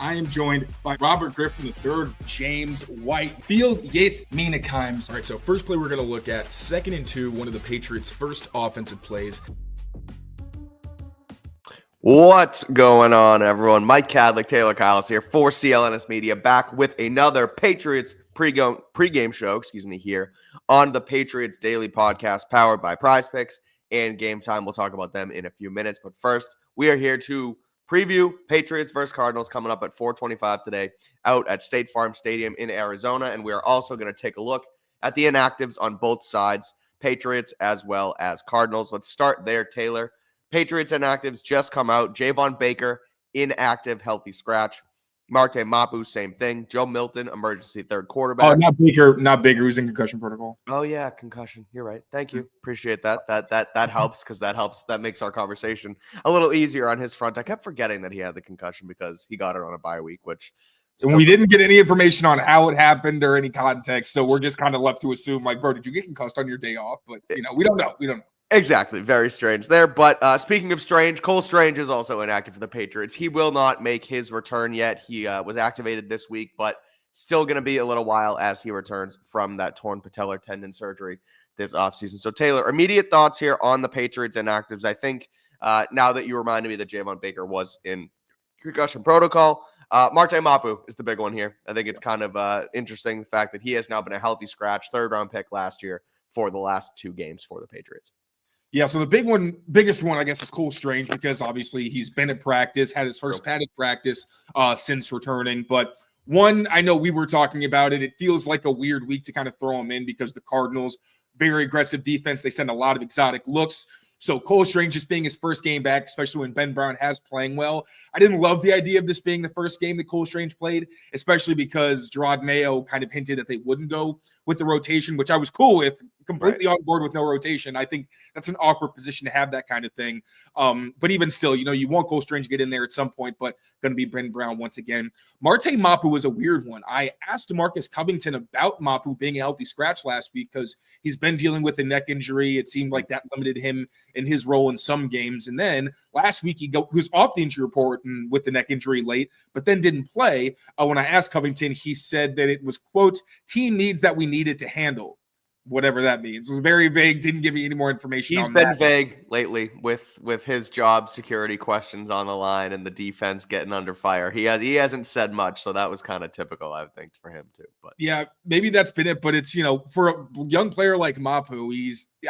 I am joined by Robert Griffin III, James White, Field Yates Meanakeims. All right, so first play we're going to look at, 2nd and 2, one of the Patriots' first offensive plays. What's going on, everyone? Mike Kadlick, Taylor Kyles here for CLNS Media, back with another Patriots pregame show, here on the Patriots Daily Podcast, powered by Prize Picks and Game Time. We'll talk about them in a few minutes, but first, we are here to preview Patriots versus Cardinals coming up at 4:25 today out at State Farm Stadium in Arizona, and we are also going to take a look at the inactives on both sides, Patriots as well as Cardinals. Let's start there, Taylor. Patriots inactives just come out. Javon Baker, inactive, healthy scratch. Marte Mapu, same thing. Joe Milton, emergency third quarterback. Oh, not Baker, who's in concussion protocol. Oh yeah, concussion. You're right. Thank you. Appreciate that. That helps because that makes our conversation a little easier on his front. I kept forgetting that he had the concussion because he got it on a bye week, which and we didn't get any information on how it happened or any context, so we're just kind of left to assume, like, bro, did you get concussed on your day off? But we don't know. Exactly. Very strange there. But speaking of strange, Cole Strange is also inactive for the Patriots. He will not make his return yet. He was activated this week, but still going to be a little while as he returns from that torn patellar tendon surgery this offseason. So, Taylor, immediate thoughts here on the Patriots inactives. I think now that you reminded me that Javon Baker was in concussion protocol, Marte Mapu is the big one here. I think it's kind of interesting the fact that he has now been a healthy scratch, 3rd-round pick last year for the last 2 games for the Patriots. Yeah, so the biggest one, I guess, is Cole Strange because obviously he's been at practice, had his first padded practice since returning. But one, I know we were talking about it. It feels like a weird week to kind of throw him in because the Cardinals, very aggressive defense. They send a lot of exotic looks. So Cole Strange just being his first game back, especially when Ben Brown has playing well. I didn't love the idea of this being the first game that Cole Strange played, especially because Gerard Mayo kind of hinted that they wouldn't go with the rotation, which I was cool with, completely on board with no rotation. I think that's an awkward position to have that kind of thing. But even still, you want Cole Strange to get in there at some point, but going to be Ben Brown once again. Marte Mapu was a weird one. I asked DeMarcus Covington about Mapu being a healthy scratch last week because he's been dealing with a neck injury. It seemed like that limited him in his role in some games. And then last week he was off the injury report and with the neck injury late, but then didn't play. When I asked Covington, he said that it was, quote, team needs that we needed to handle. Whatever that means. It was very vague. Didn't give me any more information. He's been vague lately with his job security questions on the line and the defense getting under fire. He hasn't said much, so that was kind of typical, I think, for him too. But yeah, maybe that's been it. But it's for a young player like Mapu,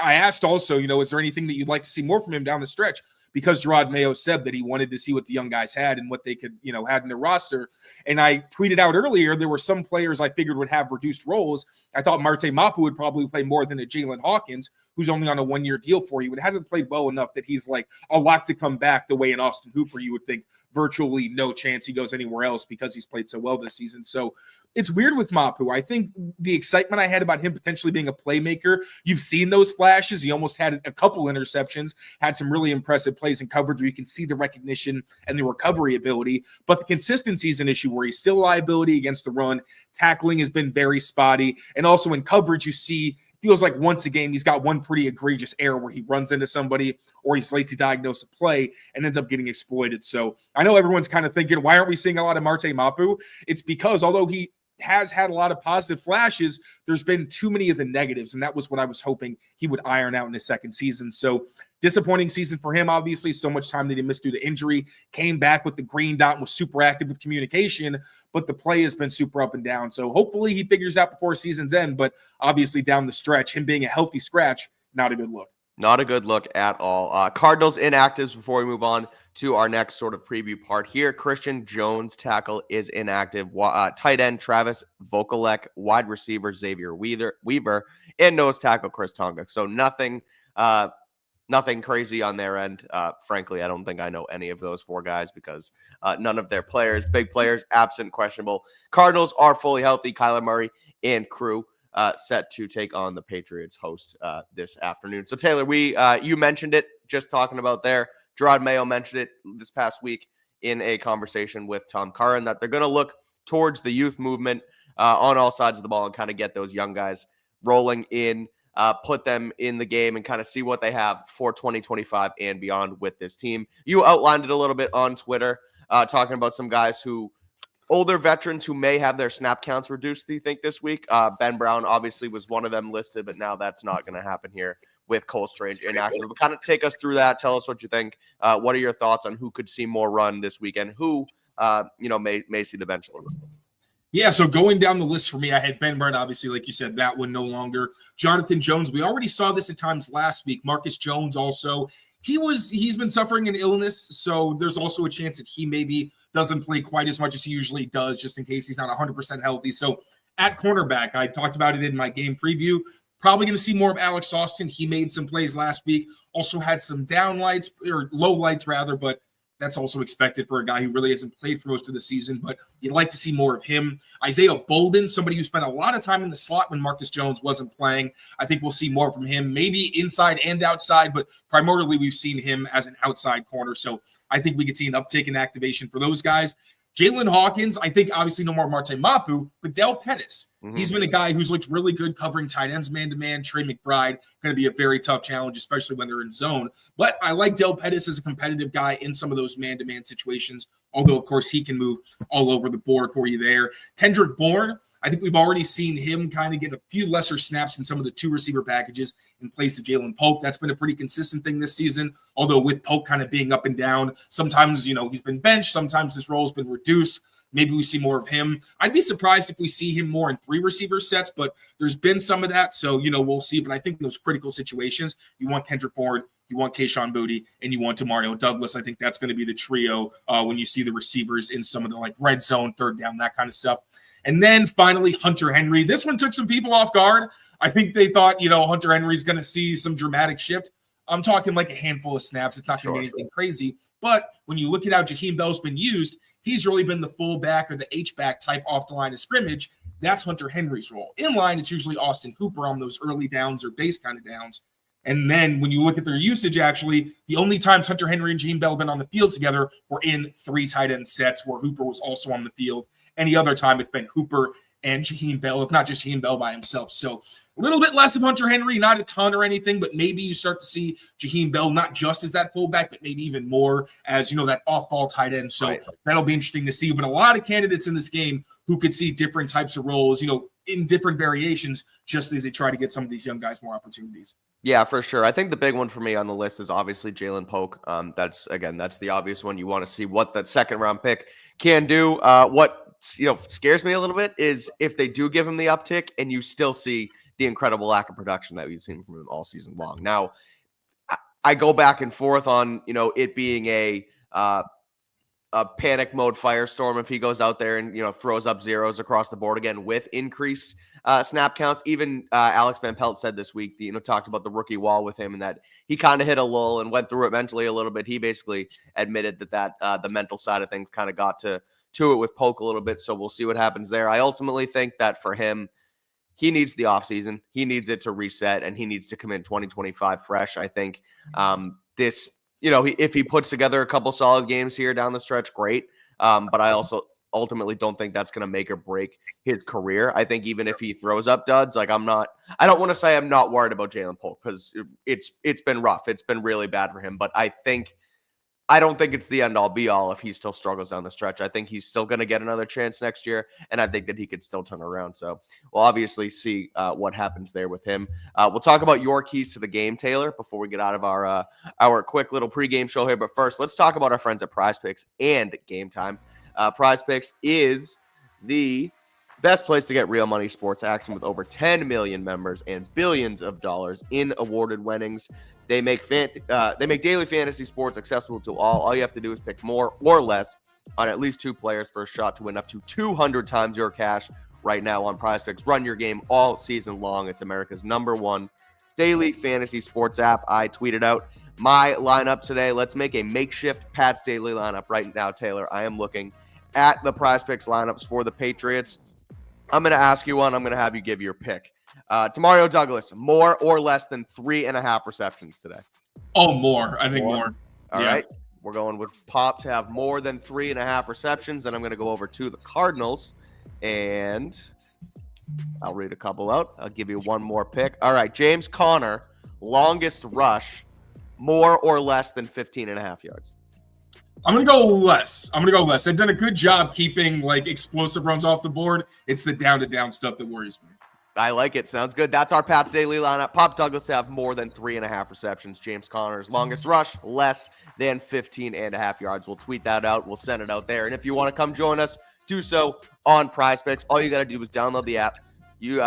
I asked also, is there anything that you'd like to see more from him down the stretch? Because Gerard Mayo said that he wanted to see what the young guys had and what they could, had in their roster. And I tweeted out earlier, there were some players I figured would have reduced roles. I thought Marte Mapu would probably play more than a Jalen Hawkins, who's only on a 1-year deal for you. It hasn't played well enough that he's like a lot to come back the way in Austin Hooper, you would think virtually no chance he goes anywhere else because he's played so well this season. So it's weird with Mapu. I think the excitement I had about him potentially being a playmaker, you've seen those flashes. He almost had a couple interceptions, had some really impressive plays in coverage where you can see the recognition and the recovery ability. But the consistency is an issue where he's still a liability against the run. Tackling has been very spotty. And also in coverage, you see feels like once a game he's got one pretty egregious error where he runs into somebody or he's late to diagnose a play and ends up getting exploited. So I know everyone's kind of thinking, why aren't we seeing a lot of Marte Mapu? It's because although he has had a lot of positive flashes, there's been too many of the negatives, and that was what I was hoping he would iron out in his second season. So disappointing season for him, obviously. So much time that he missed due to injury. Came back with the green dot and was super active with communication, but the play has been super up and down. So hopefully he figures out before season's end, but obviously down the stretch, him being a healthy scratch, not a good look. Not a good look at all. Cardinals inactives before we move on to our next sort of preview part here. Christian Jones, tackle, is inactive. Tight end Travis Vokalek, wide receiver Xavier Weaver, and nose tackle Chris Tonga. So nothing crazy on their end. Frankly, I don't think I know any of those 4 guys because none of their players, big players, absent, questionable. Cardinals are fully healthy. Kyler Murray and crew set to take on the Patriots host this afternoon. So Taylor, you mentioned it just talking about there. Gerard Mayo mentioned it this past week in a conversation with Tom Curran that they're going to look towards the youth movement on all sides of the ball and kind of get those young guys rolling in, put them in the game and kind of see what they have for 2025 and beyond with this team. You outlined it a little bit on Twitter, talking about some guys who older veterans who may have their snap counts reduced, do you think, this week? Ben Brown obviously was one of them listed, but now that's not going to happen here with Cole Strange inactive. But kind of take us through that. Tell us what you think. What are your thoughts on who could see more run this weekend? Who, may see the bench a little bit? Yeah, so going down the list for me, I had Ben Brown, obviously, like you said, that one no longer. Jonathan Jones, we already saw this at times last week. Marcus Jones also. He's been suffering an illness, so there's also a chance that he maybe doesn't play quite as much as he usually does, just in case he's not 100% healthy. So at cornerback, I talked about it in my game preview. Probably going to see more of Alex Austin. He made some plays last week. Also had some down lights, or low lights rather, but that's also expected for a guy who really hasn't played for most of the season, but you'd like to see more of him. Isaiah Bolden, somebody who spent a lot of time in the slot when Marcus Jones wasn't playing. I think we'll see more from him, maybe inside and outside, but primarily we've seen him as an outside corner. So I think we could see an uptick in activation for those guys. Jalen Hawkins, I think obviously no more Marte Mapu, but Del Pettis. He's been a guy who's looked really good covering tight ends man-to-man. Trey McBride, going to be a very tough challenge, especially when they're in zone. But I like Del Pettis as a competitive guy in some of those man-to-man situations, although, of course, he can move all over the board for you there. Kendrick Bourne, I think we've already seen him kind of get a few lesser snaps in some of the two receiver packages in place of Jalen Polk. That's been a pretty consistent thing this season, although with Polk kind of being up and down, sometimes, he's been benched, sometimes his role's been reduced. Maybe we see more of him. I'd be surprised if we see him more in three receiver sets, but there's been some of that, so, we'll see. But I think in those critical situations, you want Kendrick Bourne, you want Kayshon Boutte, and you want Demario Douglas. I think that's going to be the trio when you see the receivers in some of the red zone, third down, that kind of stuff. And then finally, Hunter Henry. This one took some people off guard. I think they thought, Hunter Henry's going to see some dramatic shift. I'm talking like a handful of snaps. It's not going to be anything crazy. But when you look at how Jaheim Bell's been used, he's really been the fullback or the H-back type off the line of scrimmage. That's Hunter Henry's role. In line, it's usually Austin Hooper on those early downs or base kind of downs. And then when you look at their usage, actually, the only times Hunter Henry and Jaheim Bell have been on the field together were in 3 tight end sets where Hooper was also on the field. Any other time, it's been Hooper and Jaheim Bell, if not just Jaheim Bell by himself. So a little bit less of Hunter Henry, not a ton or anything, but maybe you start to see Jaheim Bell not just as that fullback, but maybe even more as, that off-ball tight end. So that'll be interesting to see. But a lot of candidates in this game who could see different types of roles, in different variations, just as they try to get some of these young guys more opportunities. Yeah, for sure. I think the big one for me on the list is obviously Jalen Polk. That's the obvious one. You want to see what that second round pick can do. What scares me a little bit is if they do give him the uptick and you still see the incredible lack of production that we've seen from him all season long. Now, I go back and forth on it being a panic mode firestorm if he goes out there and throws up zeros across the board again with increased snap counts. Even Alex Van Pelt said this week, talked about the rookie wall with him and that he kind of hit a lull and went through it mentally a little bit. He basically admitted that the mental side of things kind of got to it with Polk a little bit. So we'll see what happens there. I ultimately think that for him, he needs the offseason. He needs it to reset and he needs to come in 2025 fresh. I think if he puts together a couple solid games here down the stretch, great. But I also ultimately don't think that's going to make or break his career. I think even if he throws up duds, I don't want to say I'm not worried about Jalen Polk because it's been rough. It's been really bad for him. But I don't think it's the end all be all if he still struggles down the stretch. I think he's still going to get another chance next year, and I think that he could still turn around. So we'll obviously see what happens there with him. We'll talk about your keys to the game, Taylor, before we get out of our quick little pregame show here. But first, let's talk about our friends at Prize Picks and Game Time. Prize Picks is the best place to get real money sports action with over 10 million members and billions of dollars in awarded winnings. They make daily fantasy sports accessible to all. All you have to do is pick more or less on at least 2 players for a shot to win up to 200 times your cash right now on Prize Picks. Run your game all season long. It's America's #1 daily fantasy sports app. I tweeted out my lineup today. Let's make a makeshift Pat's daily lineup right now, Taylor. I am looking at the Prize Picks lineups for the Patriots. I'm going to ask you one. I'm going to have you give your pick. Demario Douglas, more or less than 3.5 receptions today? Oh, more. I think more. All right. We're going with Pop to have more than 3.5 receptions. Then I'm going to go over to the Cardinals, and I'll read a couple out. I'll give you one more pick. All right. James Conner, longest rush, more or less than 15.5 yards? I'm going to go less. They've done a good job keeping like explosive runs off the board. It's the down-to-down stuff that worries me. I like it. Sounds good. That's our Pat's Daily lineup. Pop Douglas to have more than 3.5 receptions. James Conner's longest rush, less than 15.5 yards. We'll tweet that out. We'll send it out there. And if you want to come join us, do so on Prize Picks. All you got to do is download the app. You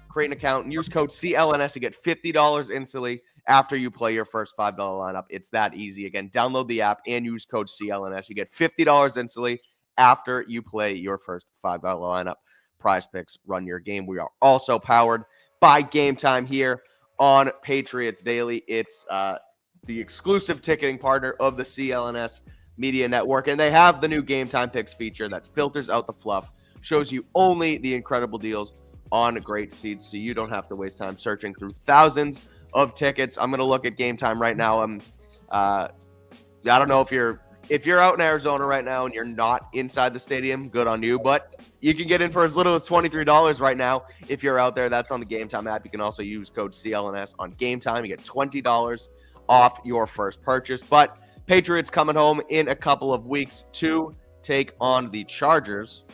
create an account and use code CLNS to get $50 instantly after you play your first $5 lineup. It's that easy. Again, download the app and use code CLNS. You get $50 instantly after you play your first $5 lineup. Prize Picks, run your game. We are also powered by Game Time here on Patriots Daily. It's the exclusive ticketing partner of the CLNS Media Network, and they have the new Game Time Picks feature that filters out the fluff, shows you only the incredible deals on great seats, so you don't have to waste time searching through thousands of tickets. I'm going to look at Game Time right now. I don't know if you're out in Arizona right now and you're not inside the stadium, good on you, but you can get in for as little as $23 right now. If you're out there, that's on the Game Time app. You can also use code CLNS on Game Time. You get $20 off your first purchase. But Patriots coming home in a couple of weeks to take on the Chargers.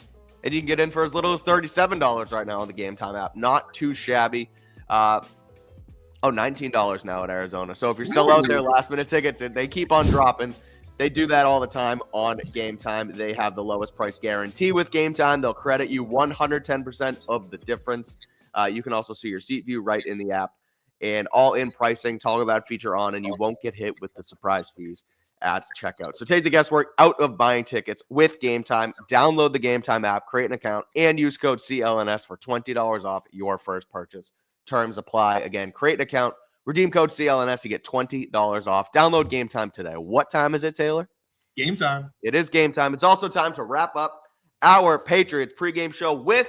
And you can get in for as little as $37 right now on the Game Time app. Not too shabby. $19 now at Arizona. So if you're still out there, last-minute tickets, they keep on dropping. They do that all the time on Game Time. They have the lowest price guarantee with Game Time. They'll credit you 110% of the difference. You can also see your seat view right in the app. And all-in pricing, toggle that feature on, and you won't get hit with the surprise fees at checkout. So take the guesswork out of buying tickets with Game Time. Download the Game Time app, create an account, and use code CLNS for $20 off your first purchase. Terms apply. Again, create an account, redeem code CLNS to get $20 off. Download Game Time today. What time is it, Taylor? Game time. It is game time. It's also time to wrap up our Patriots pregame show with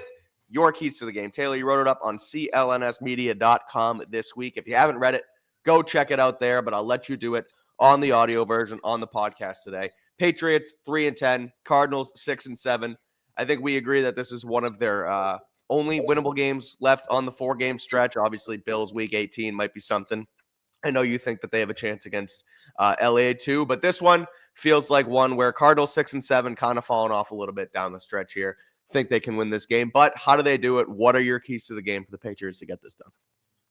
your keys to the game. Taylor, you wrote it up on clnsmedia.com this week. If you haven't read it, go check it out there, but I'll let you do it on the audio version on the podcast today. Patriots 3-10, Cardinals 6-7. I think we agree that this is one of their only winnable games left on the 4-game stretch. Obviously, Bills week 18 might be something. I know you think that they have a chance against LA too, but this one feels like one where Cardinals 6-7 kind of falling off a little bit down the stretch here. Think they can win this game, but how do they do it? What are your keys to the game for the Patriots to get this done?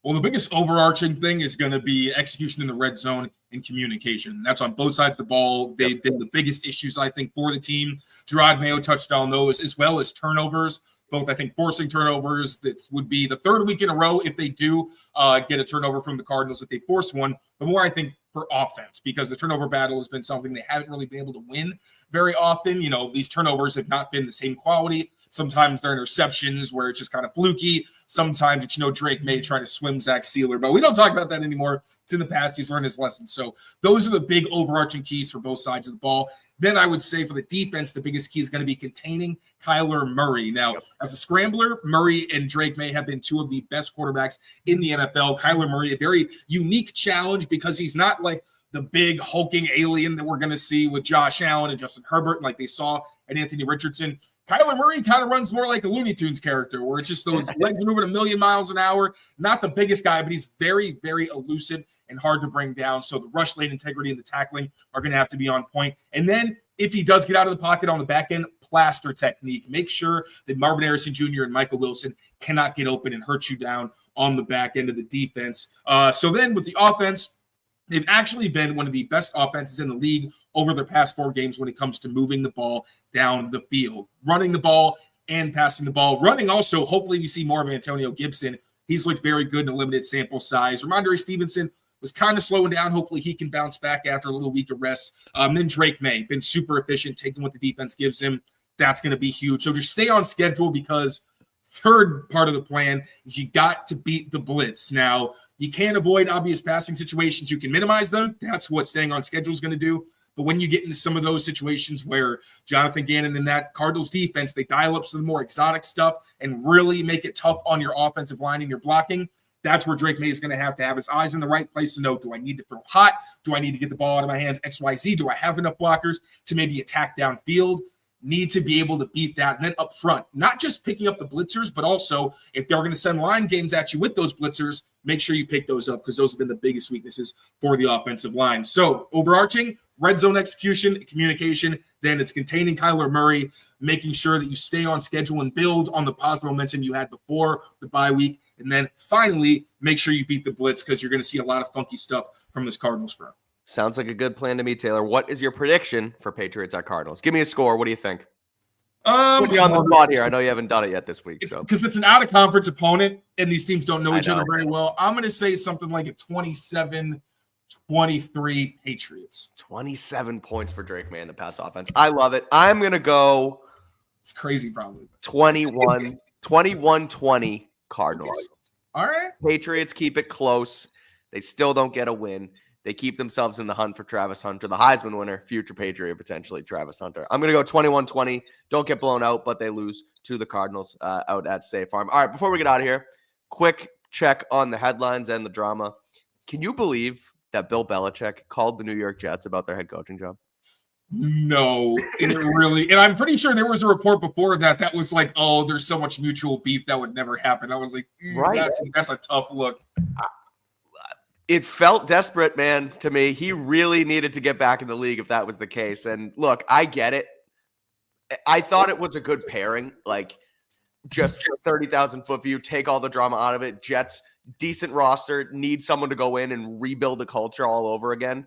Well, the biggest overarching thing is going to be execution in the red zone and communication. That's on both sides of the ball. They've been the biggest issues, I think, for the team. Gerard Mayo touched on those, as well as turnovers. Both, I think, forcing turnovers. That would be the third week in a row if they do get a turnover from the Cardinals, if they force one. But more, I think, for offense, because the turnover battle has been something they haven't really been able to win very often. You know, these turnovers have not been the same quality. Sometimes they're interceptions where it's just kind of fluky. Sometimes it's, Drake May trying to swim Zach Sealer, but we don't talk about that anymore. It's in the past. He's learned his lesson. So those are the big overarching keys for both sides of the ball. Then I would say for the defense, the biggest key is going to be containing Kyler Murray. Now, as a scrambler, Murray and Drake May have been two of the best quarterbacks in the NFL. Kyler Murray, a very unique challenge because he's not like the big hulking alien that we're going to see with Josh Allen and Justin Herbert, like they saw at Anthony Richardson. Kyler Murray kind of runs more like a Looney Tunes character, where it's just those legs are moving a million miles an hour. Not the biggest guy, but he's very, very elusive and hard to bring down. So the rush lane integrity and the tackling are going to have to be on point. And then if he does get out of the pocket on the back end, plaster technique. Make sure that Marvin Harrison Jr. and Michael Wilson cannot get open and hurt you down on the back end of the defense. So then with the offense, they've actually been one of the best offenses in the league over the past 4 games when it comes to moving the ball down the field, running the ball and passing the ball. Running also, hopefully we see more of Antonio Gibson. He's looked very good in a limited sample size. Ramondre Stevenson was kind of slowing down. Hopefully he can bounce back after a little week of rest. Then Drake May, been super efficient, taking what the defense gives him. That's going to be huge. So just stay on schedule, because third part of the plan is you got to beat the blitz. Now, you can't avoid obvious passing situations. You can minimize them. That's what staying on schedule is going to do. But when you get into some of those situations where Jonathan Gannon and that Cardinals defense, they dial up some more exotic stuff and really make it tough on your offensive line and your blocking, that's where Drake May is going to have his eyes in the right place to know, do I need to throw hot? Do I need to get the ball out of my hands? XYZ. Do I have enough blockers to maybe attack downfield? Need to be able to beat that. And then up front, not just picking up the blitzers, but also if they're going to send line games at you with those blitzers, make sure you pick those up, because those have been the biggest weaknesses for the offensive line. So overarching, red zone execution, communication. Then it's containing Kyler Murray, making sure that you stay on schedule and build on the positive momentum you had before the bye week. And then finally, make sure you beat the blitz because you're going to see a lot of funky stuff from this Cardinals front. Sounds like a good plan to me, Taylor. What is your prediction for Patriots at Cardinals? Give me a score. What do you think? Put you on the spot here. I know you haven't done it yet this week. Because it's an out-of-conference opponent, and these teams don't know each other very well. I'm going to say something like a 27-23 Patriots. 27 points for Drake May and the Pats offense. I love it. I'm going to go. It's crazy, probably. 21-20 Cardinals. All right. Patriots keep it close. They still don't get a win. They keep themselves in the hunt for Travis Hunter, the Heisman winner, future Patriot, potentially Travis Hunter. I'm going to go 21-20. Don't get blown out, but they lose to the Cardinals out at State Farm. All right, before we get out of here, quick check on the headlines and the drama. Can you believe that Bill Belichick called the New York Jets about their head coaching job? No, and I'm pretty sure there was a report before that was like, oh, there's so much mutual beef that would never happen. I was like, right. That's a tough look. It felt desperate, man, to me. He really needed to get back in the league if that was the case. And look, I get it. I thought it was a good pairing. Like, just 30,000-foot view, take all the drama out of it. Jets, decent roster, need someone to go in and rebuild the culture all over again.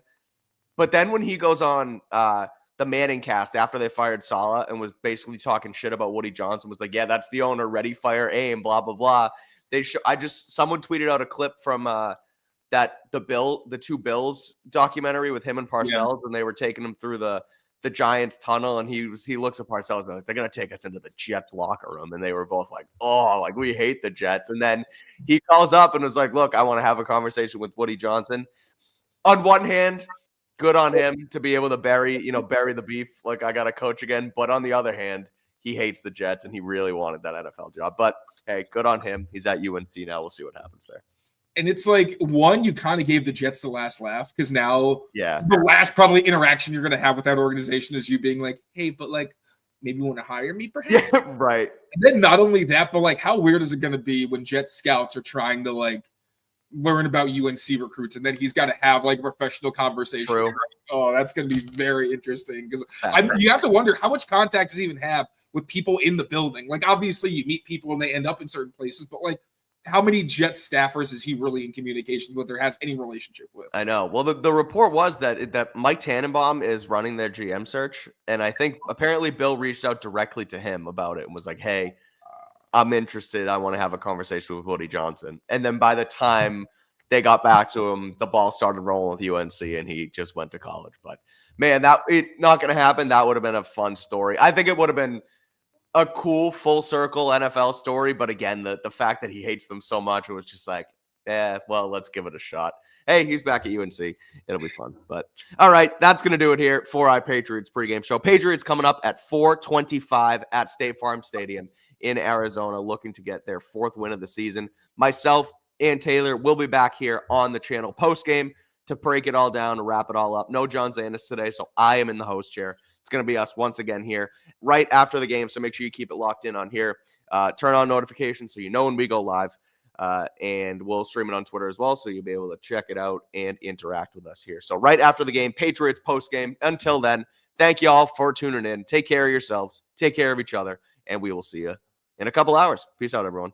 But then when he goes on the Manning cast after they fired Saleh and was basically talking shit about Woody Johnson, was like, yeah, that's the owner, ready, fire, aim, blah, blah, blah. Someone tweeted out a clip from the two Bills documentary with him and Parcells, and they were taking him through the Giants tunnel, and he looks at Parcells and like, they're gonna take us into the Jets locker room, and they were both like, oh, like we hate the Jets. And then he calls up and was like, look, I want to have a conversation with Woody Johnson. On one hand, good on him to be able to bury the beef, like I got to coach again. But on the other hand, he hates the Jets and he really wanted that NFL job. But hey, good on him. He's at UNC now. We'll see what happens there. And it's like, one, you kind of gave the Jets the last laugh because now the last probably interaction you're going to have with that organization is you being like, hey, but like maybe you want to hire me perhaps? Yeah, right. And then not only that, but like how weird is it going to be when Jets scouts are trying to like learn about UNC recruits and then he's got to have like a professional conversation. True. Oh, that's going to be very interesting because you have to wonder how much contact does he even have with people in the building. Like obviously you meet people and they end up in certain places, but like how many Jets staffers is he really in communication with or has any relationship with? I know. Well, the report was that Mike Tannenbaum is running their GM search. And I think apparently Bill reached out directly to him about it and was like, hey, I'm interested. I want to have a conversation with Woody Johnson. And then by the time they got back to him, the ball started rolling with UNC and he just went to college. But man, not going to happen. That would have been a fun story. I think it would have been a cool full circle NFL story. But again, the fact that he hates them so much, it was just like, well, let's give it a shot. Hey, he's back at UNC. It'll be fun. But all right, that's going to do it here for our Patriots pregame show. Patriots coming up at 4:25 at State Farm Stadium in Arizona, looking to get their fourth win of the season. Myself and Taylor will be back here on the channel postgame to break it all down, to wrap it all up. No John Zanis today, so I am in the host chair. It's going to be us once again here right after the game, so make sure you keep it locked in on here. Turn on notifications so you know when we go live, and we'll stream it on Twitter as well, so you'll be able to check it out and interact with us here. So right after the game, Patriots postgame. Until then, thank you all for tuning in. Take care of yourselves. Take care of each other, and we will see you in a couple hours. Peace out, everyone.